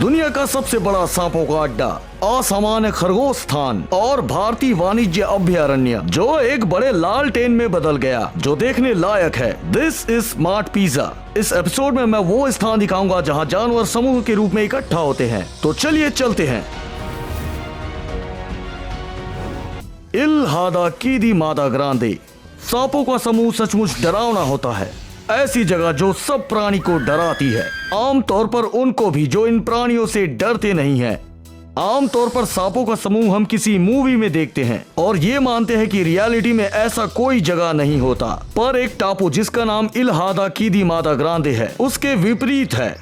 दुनिया का सबसे बड़ा सांपों का अड्डा, असामान्य खरगोश स्थान और भारतीय वाणिज्य अभयारण्य जो एक बड़े लालटेन में बदल गया, जो देखने लायक है। This is smart pizza. इस एपिसोड में मैं वो स्थान दिखाऊंगा जहां जानवर समूह के रूप में इकट्ठा होते हैं। तो चलिए चलते हैं। इल हादा कीदी मादा ग्रांदे। सांपों का समूह सचमुच डरावना होता है। ऐसी जगह जो सब प्राणी को डराती है, आमतौर पर उनको भी जो इन प्राणियों से डरते नहीं हैं। आमतौर पर सांपों का समूह हम किसी मूवी में देखते हैं और ये मानते हैं कि रियलिटी में ऐसा कोई जगह नहीं होता। पर एक टापू जिसका नाम इल हादा कीदी मादा ग्रांदे है, उसके विपरीत है।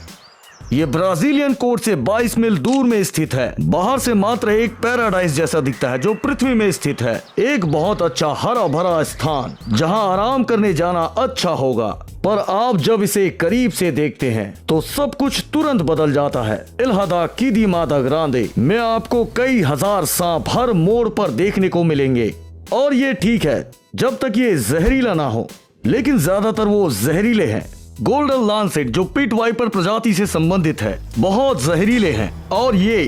ये ब्राजीलियन कोस्ट से 22 मील दूर में स्थित है। बाहर से मात्र एक पैराडाइज जैसा दिखता है जो पृथ्वी में स्थित है। एक बहुत अच्छा हरा भरा स्थान जहां आराम करने जाना अच्छा होगा। पर आप जब इसे करीब से देखते हैं तो सब कुछ तुरंत बदल जाता है। इल हादा कीदी मादा ग्रांदे में आपको कई हजार सांप हर मोड़ पर देखने को मिलेंगे। और ये ठीक है जब तक ये जहरीला ना हो, लेकिन ज्यादातर वो जहरीले हैं। गोल्डन लांसेट जो पिट वाइपर प्रजाति से संबंधित है, बहुत जहरीले हैं और ये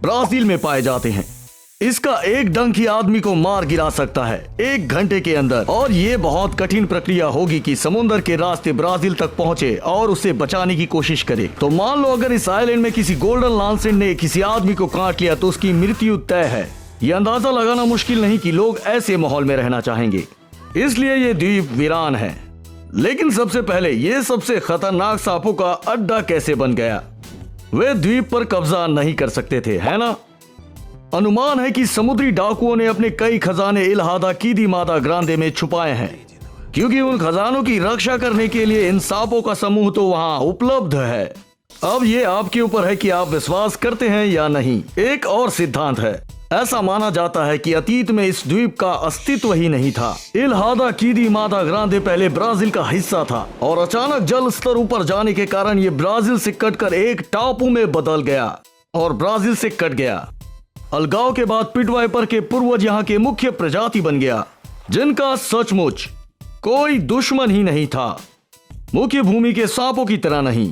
ब्राजील में पाए जाते हैं। इसका एक डंक ही आदमी को मार गिरा सकता है 1 घंटे के अंदर। और ये बहुत कठिन प्रक्रिया होगी कि समुद्र के रास्ते ब्राजील तक पहुंचे और उसे बचाने की कोशिश करे। तो मान लो अगर इस आइलैंड में किसी गोल्डन लांसेट ने किसी आदमी को काट लिया तो उसकी मृत्यु तय है। ये अंदाजा लगाना मुश्किल नहीं कि लोग ऐसे माहौल में रहना चाहेंगे, इसलिए ये द्वीप वीरान है। लेकिन सबसे पहले ये सबसे खतरनाक सांपों का अड्डा कैसे बन गया? वे द्वीप पर कब्जा नहीं कर सकते थे, है ना? अनुमान है कि समुद्री डाकुओं ने अपने कई खजाने इल हादा कीदी मादा ग्रांदे में छुपाए हैं, क्योंकि उन खजानों की रक्षा करने के लिए इन सांपों का समूह तो वहां उपलब्ध है। अब ये आपके ऊपर है कि आप विश्वास करते हैं या नहीं। एक और सिद्धांत है, ऐसा माना जाता है कि अतीत में इस द्वीप का अस्तित्व ही नहीं था। इल हादा कीदी मादा ग्रांदे पहले ब्राजील का हिस्सा था और अचानक जल स्तर ऊपर जाने के कारण ये ब्राजील से कटकर एक टापू में बदल गया और ब्राजील से कट गया। अलगाव के बाद पिट वाइपर के पूर्वज यहाँ के मुख्य प्रजाति बन गया, जिनका सचमुच कोई दुश्मन ही नहीं था। मुख्य भूमि के सांपों की तरह नहीं।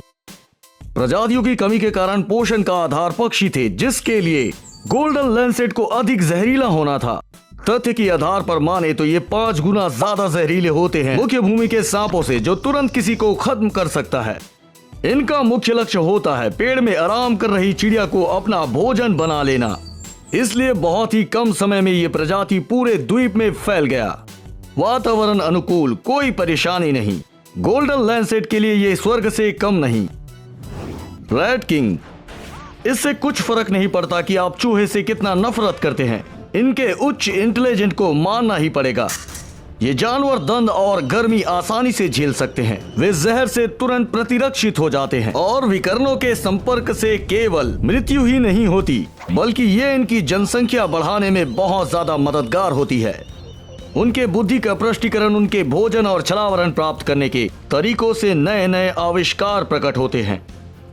प्रजातियों की कमी के कारण पोषण का आधार पक्षी थे, जिसके लिए गोल्डन लैंसेट को अधिक जहरीला होना था। तथ्य के आधार पर माने तो ये 5 गुना ज्यादा जहरीले होते हैं मुख्य भूमि के सांपों से, जो तुरंत किसी को खत्म कर सकता है। इनका मुख्य लक्ष्य होता है पेड़ में आराम कर रही चिड़िया को अपना भोजन बना लेना। इसलिए बहुत ही कम समय में ये प्रजाति पूरे द्वीप में फैल गया। वातावरण अनुकूल, कोई परेशानी नहीं। गोल्डन लैंसेट के लिए ये स्वर्ग से कम नहीं। रेड किंग, इससे कुछ फर्क नहीं पड़ता कि आप चूहे से कितना नफरत करते हैं, इनके उच्च इंटेलिजेंट को मानना ही पड़ेगा। ये जानवर दंड और गर्मी आसानी से झेल सकते हैं। वे जहर से तुरंत प्रतिरक्षित हो जाते हैं और विकर्णों के संपर्क से केवल मृत्यु ही नहीं होती, बल्कि ये इनकी जनसंख्या बढ़ाने में बहुत ज्यादा मददगार होती है। उनके बुद्धि का प्रष्टीकरण उनके भोजन और छलावरण प्राप्त करने के तरीकों से नए नए आविष्कार प्रकट होते हैं।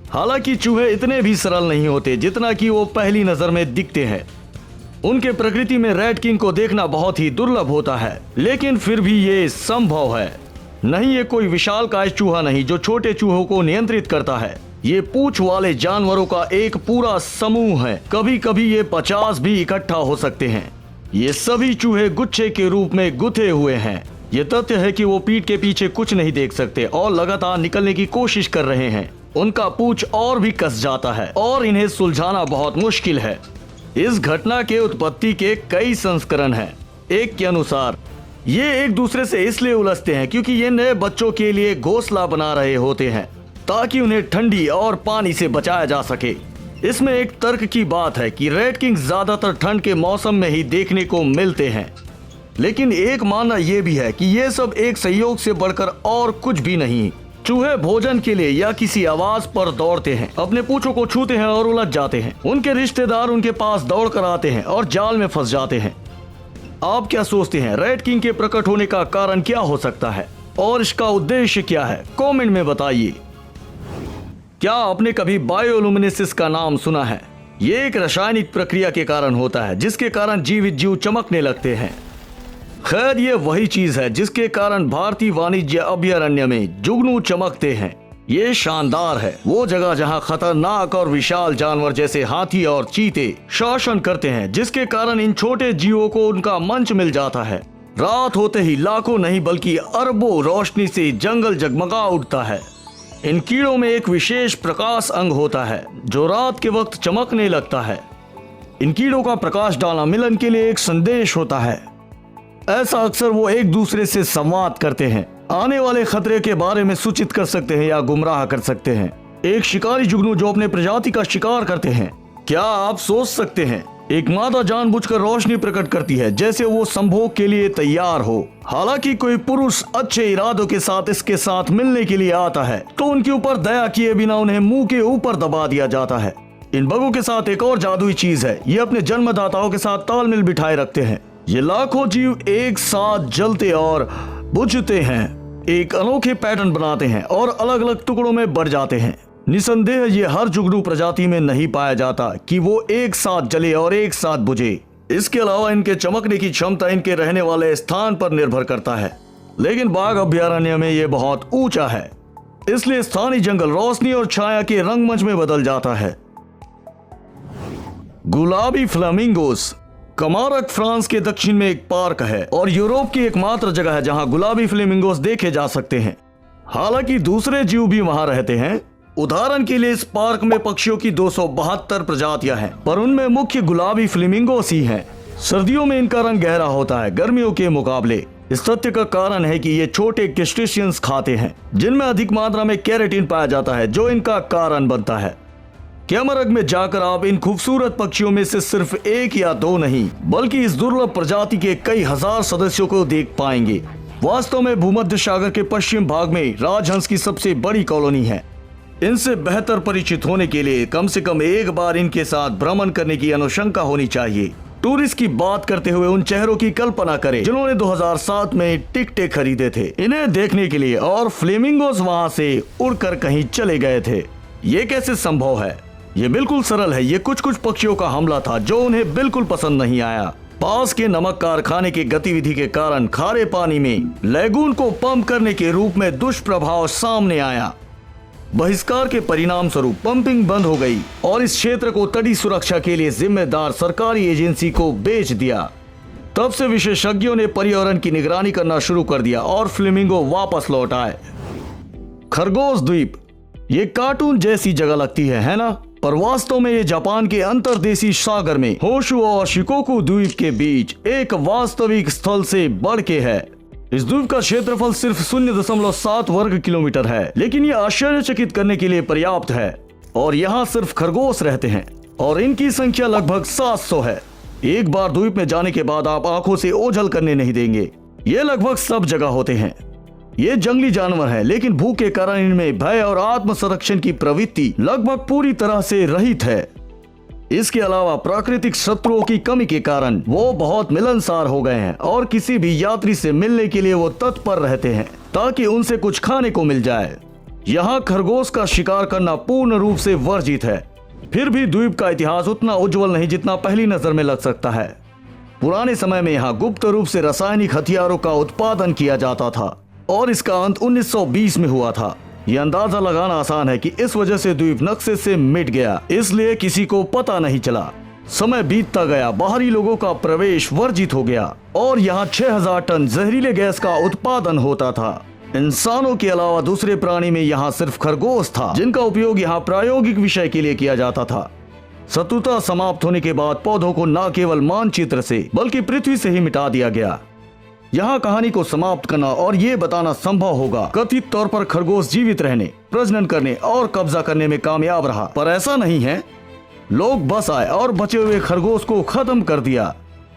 हालांकि चूहे इतने भी सरल नहीं होते जितना कि वो पहली नजर में दिखते हैं। उनके प्रकृति में रेड किंग को देखना बहुत ही दुर्लभ होता है, लेकिन फिर भी ये संभव है। नहीं, ये कोई विशालकाय चूहा नहीं जो छोटे चूहों को नियंत्रित करता है। ये पूंछ वाले जानवरों का एक पूरा समूह है। कभी कभी ये 50 भी इकट्ठा हो सकते हैं। ये सभी चूहे गुच्छे के रूप में गुथे हुए हैं। ये तथ्य है कि वो पीठ के पीछे कुछ नहीं देख सकते और लगातार निकलने की कोशिश कर रहे हैं। उनका पूंछ और भी कस जाता है और इन्हें सुलझाना बहुत मुश्किल है। इस घटना के उत्पत्ति के कई संस्करण हैं। एक के अनुसार ये एक दूसरे से इसलिए उलझते हैं क्योंकि ये नए बच्चों के लिए घोंसला बना रहे होते हैं ताकि उन्हें ठंडी और पानी से बचाया जा सके। इसमें एक तर्क की बात है कि रेड किंग ज्यादातर ठंड के मौसम में ही देखने को मिलते हैं, लेकिन एक मानना यह भी है कि ये सब एक संयोग से बढ़कर और कुछ भी नहीं। चूहे भोजन के लिए या किसी आवाज पर दौड़ते हैं, अपने पूंछों को छूते हैं और उलझ जाते हैं। उनके रिश्तेदार उनके पास दौड़ कर आते हैं और जाल में फंस जाते हैं। आप क्या सोचते हैं, रेड किंग के प्रकट होने का कारण क्या हो सकता है और इसका उद्देश्य क्या है? कमेंट में बताइए। क्या आपने कभी बायोलुमिनेसिस का नाम सुना है? ये एक रासायनिक प्रक्रिया के कारण होता है जिसके कारण जीवित जीव चमकने लगते हैं। खैर, ये वही चीज है जिसके कारण भारतीय वाणिज्य अभयारण्य में जुगनू चमकते हैं। ये शानदार है, वो जगह जहाँ खतरनाक और विशाल जानवर जैसे हाथी और चीते शासन करते हैं, जिसके कारण इन छोटे जीवों को उनका मंच मिल जाता है। रात होते ही लाखों नहीं बल्कि अरबों रोशनी से जंगल जगमगा उठता है। इन कीड़ों में एक विशेष प्रकाश अंग होता है जो रात के वक्त चमकने लगता है। इन कीड़ों का प्रकाश डालना मिलन के लिए एक संदेश होता है। ऐसा अक्सर वो एक दूसरे से संवाद करते हैं, आने वाले खतरे के बारे में सूचित कर सकते हैं या गुमराह कर सकते हैं। एक शिकारी जुगनू जो अपने प्रजाति का शिकार करते हैं। क्या आप सोच सकते हैं, एक मादा जानबूझकर रोशनी प्रकट करती है जैसे वो संभोग के लिए तैयार हो। हालांकि कोई पुरुष अच्छे इरादों के साथ इसके साथ मिलने के लिए आता है तो उनके ऊपर दया किए बिना उन्हें मुंह के ऊपर दबा दिया जाता है। इन बगों के साथ एक और जादुई चीज है, ये अपने जन्मदाताओं के साथ तालमेल बिठाए रखते हैं। ये लाखों जीव एक साथ जलते और बुझते हैं, एक अनोखे पैटर्न बनाते हैं और अलग अलग टुकड़ों में बढ़ जाते हैं। निसंदेह ये हर जुगनू प्रजाति में नहीं पाया जाता कि वो एक साथ जले और एक साथ बुझे। इसके अलावा इनके चमकने की क्षमता इनके रहने वाले स्थान पर निर्भर करता है, लेकिन बाघ अभयारण्य में ये बहुत ऊंचा है, इसलिए स्थानीय जंगल रोशनी और छाया के रंगमंच में बदल जाता है। गुलाबी फ्लामिंगोस। कमारक फ्रांस के दक्षिण में एक पार्क है और यूरोप की एकमात्र जगह है जहां गुलाबी फ्लेमिंगोस देखे जा सकते हैं। हालांकि दूसरे जीव भी वहां रहते हैं। उदाहरण के लिए इस पार्क में पक्षियों की 272 प्रजातियां हैं, पर उनमें मुख्य गुलाबी फ्लेमिंगोस ही हैं। सर्दियों में इनका रंग गहरा होता है गर्मियों के मुकाबले। इस तथ्य का कारण है कि ये छोटे क्रस्टेशियंस खाते हैं जिनमें अधिक मात्रा में कैरेटिन पाया जाता है, जो इनका कारण बनता है। कैमरग में जाकर आप इन खूबसूरत पक्षियों में से सिर्फ एक या दो नहीं बल्कि इस दुर्लभ प्रजाति के कई हजार सदस्यों को देख पाएंगे। वास्तव में भूमध्य सागर के पश्चिम भाग में राजहंस की सबसे बड़ी कॉलोनी है। इनसे बेहतर परिचित होने के लिए कम से कम एक बार इनके साथ भ्रमण करने की अनुशंसा होनी चाहिए। टूरिस्ट की बात करते हुए उन चेहरों की कल्पना करें जिन्होंने 2007 में टिकटें खरीदे थे इन्हें देखने के लिए और फ्लेमिंगोस वहां से उड़कर कहीं चले गए थे। ये कैसे संभव है? ये बिल्कुल सरल है। ये कुछ पक्षियों का हमला था जो उन्हें बिल्कुल पसंद नहीं आया। पास के नमक कारखाने की गतिविधि के कारण खारे पानी में लैगून को पंप करने के रूप में दुष्प्रभाव सामने आया। बहिष्कार के परिणाम स्वरूप पंपिंग बंद हो गई और इस क्षेत्र को तटीय सुरक्षा के लिए जिम्मेदार सरकारी एजेंसी को बेच दिया। तब से विशेषज्ञों ने पर्यावरण की निगरानी करना शुरू कर दिया और फ्लेमिंगो वापस लौट आए। खरगोश द्वीप। ये कार्टून जैसी जगह लगती है ना? पर वास्तव में ये जापान के अंतर्देशीय सागर में होशु और शिकोकू द्वीप के बीच एक वास्तविक स्थल से बढ़ के है। इस द्वीप का क्षेत्रफल सिर्फ 0.7 वर्ग किलोमीटर है, लेकिन ये आश्चर्यचकित करने के लिए पर्याप्त है। और यहाँ सिर्फ खरगोश रहते हैं और इनकी संख्या लगभग 700 है। एक बार द्वीप में जाने के बाद आप आंखों से ओझल करने नहीं देंगे। ये लगभग सब जगह होते हैं। ये जंगली जानवर हैं, लेकिन भूख के कारण इनमें भय और आत्म संरक्षण की प्रवृत्ति लगभग पूरी तरह से रहित है। इसके अलावा प्राकृतिक शत्रुओं की कमी के कारण वो बहुत मिलनसार हो गए हैं और किसी भी यात्री से मिलने के लिए वो तत्पर रहते हैं ताकि उनसे कुछ खाने को मिल जाए। यहाँ खरगोश का शिकार करना पूर्ण रूप से वर्जित है। फिर भी द्वीप का इतिहास उतना उज्जवल नहीं जितना पहली नजर में लग सकता है। पुराने समय में यहाँ गुप्त रूप से रासायनिक हथियारों का उत्पादन किया जाता था और इसका अंत 1920 में हुआ था। यह अंदाजा लगाना आसान है कि इस वजह से द्वीप नक्शे से मिट गया, इसलिए किसी को पता नहीं चला। समय बीतता गया, बाहरी लोगों का प्रवेश वर्जित हो गया और यहाँ 6000 टन जहरीले गैस का उत्पादन होता था। इंसानों के अलावा दूसरे प्राणी में यहाँ सिर्फ खरगोश था जिनका उपयोग यहाँ प्रायोगिक विषय के लिए किया जाता था। शत्रुता समाप्त होने के बाद पौधों को न केवल मानचित्र से बल्कि पृथ्वी से ही मिटा दिया गया। यहाँ कहानी को समाप्त करना और ये बताना संभव होगा कथित तौर पर खरगोश जीवित रहने, प्रजनन करने और कब्जा करने में कामयाब रहा, पर ऐसा नहीं है। लोग बस आए और बचे हुए खरगोश को खत्म कर दिया।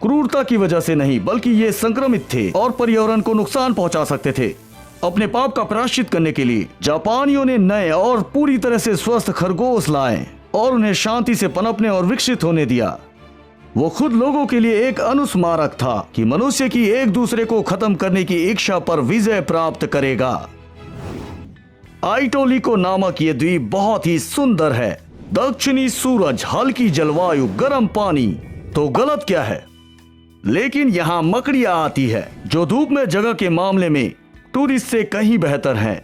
क्रूरता की वजह से नहीं, बल्कि ये संक्रमित थे और पर्यावरण को नुकसान पहुंचा सकते थे। अपने पाप का प्रायश्चित करने के लिए जापानियों ने नए और पूरी तरह से स्वस्थ खरगोश लाए और उन्हें शांति से पनपने और विकसित होने दिया। वो खुद लोगों के लिए एक अनुस्मारक था कि मनुष्य की एक दूसरे को खत्म करने की इच्छा पर विजय प्राप्त करेगा। आइटोलिको नामक ये द्वीप बहुत ही सुंदर है। दक्षिणी सूरज, हल्की जलवायु, गर्म पानी, तो गलत क्या है? लेकिन यहाँ मकड़ियाँ आती है जो धूप में जगह के मामले में टूरिस्ट से कहीं बेहतर हैं।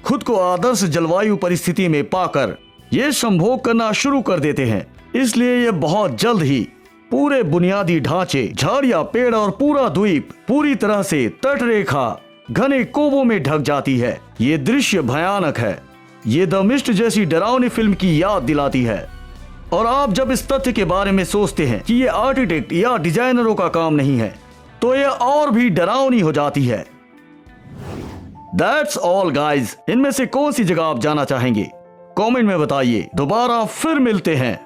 खुद को आदर्श जलवायु परिस्थिति में पाकर ये संभोग करना शुरू कर देते हैं। इसलिए ये बहुत जल्द ही पूरे बुनियादी ढांचे, झाड़ियां, पेड़ और पूरा द्वीप पूरी तरह से तट रेखा घने कोबों में ढक जाती है। ये दृश्य भयानक है। ये द मिस्ट जैसी डरावनी फिल्म की याद दिलाती है। और आप जब इस तथ्य के बारे में सोचते हैं कि ये आर्किटेक्ट या डिजाइनरों का काम नहीं है, तो ये और भी डरावनी हो जाती है। That's all guys। इनमें से कौन सी जगह आप जाना चाहेंगे? कमेंट में बताइए। दोबारा फिर मिलते हैं।